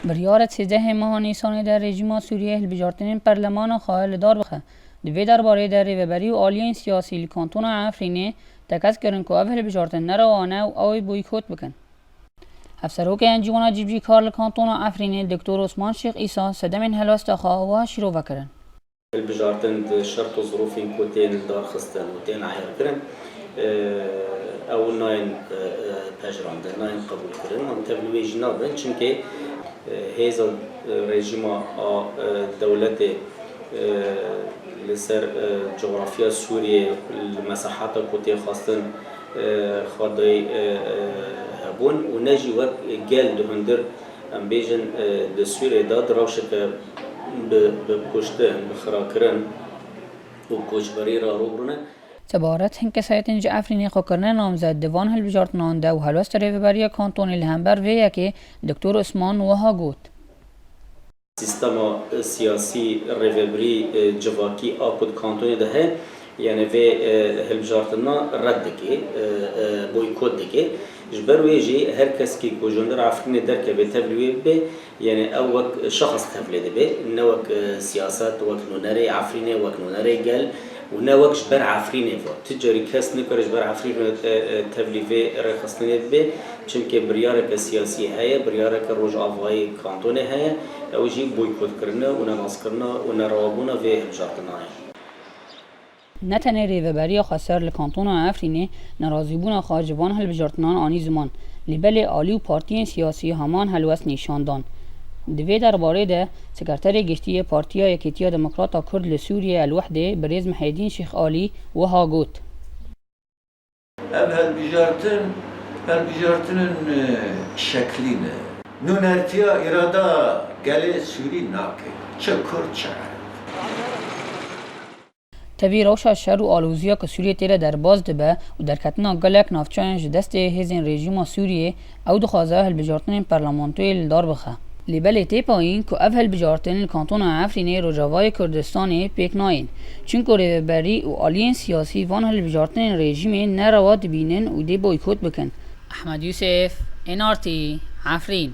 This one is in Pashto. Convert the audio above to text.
بریار 13 ماه نیسان در رژیم سوریه هلبجارتنین پرلمان خواهر دار بخه دوی درباره در ریوبری و آلیین سیاسی لکانتون عفرینه تکس کرن که او هلبجارتن نروانه و اوی بویکوت بکن. افسروک انجمن جیبجی کار لکانتون عفرینه دکتر عثمان شیخ عیسی سدمین هلاست خواه و شروع وکرن. هلبجارتن شرط و ظروف کوتین دار خستن و تین عیر کرن او ناین پجراندن ناین قبول کرن من تبلیغ جنابن چونکه هذا الرجيم دولة لسر جغرافيا سوريا المساحات كوتي خاصة خاضي هبون ونجي وقت جال دهندر ام بيجن دسوريا داد روشك بكشتن بخراكرن وكوشبري را روبرنا تبارت هنگ سایتن جعفرینی خوکرنه نامزد دوان هلبجارتنان ده و هلوست ریوبری کانتون الهمبر ویه که دکتر عثمان وها گوت. سیستم سیاسی ریوبری جواکی آکود کانتون ده یعنی وی هلبجارتنان رد که بویکوت که جبر ویجی هر کس که کوجندر عفرینی در که به تبلیغ به یعنی او شخص تبلیغ به نوک سیاست وک نونری عفرینی وک نونری گل و نوکش بر عفرینه و تجاری کس نکرش بر عفرینه تبلیغ رخصتنی به چون که بریاره سیاسی هست بریاره که روج آوای کانتونه هست اوجی بویکوت کرده و نماز کرده و نروابونه و هلبجارتنان نتنه ریوبری خسر لکانتون عفرینه نرازیبون خواجبان هلبجارتنان آنی زمان لیبل آلی و پارتی سیاسی همان هلوست نشاندان. دوی درباره ده سکرتر گشتی پارتیا یکیتیا دموکراتا کرد لسوریه الوحده بریز محیدین شیخ آلی و ها گوت. هلبجارتن شکلینه نونرتیا اراده گل سوری ناکه چه کرد چه تبی روشا شر و آلوزیا که سوریه تیره در باز دبه و در کتنا گلک نافچانش دست هزین رژیم سوریه او دخوازه هلبجارتن پرلمانتوی لدار بخه. لیبل تی پایین که اف هلبجارتن کانتون عفرینه روجاوای کردستان پیک ناین چون که ریوبری و آلیین سیاسی وان هلبجارتن رژیم نرواد بینن و دی بویکوت بکن. احمد یوسف NRT عفرین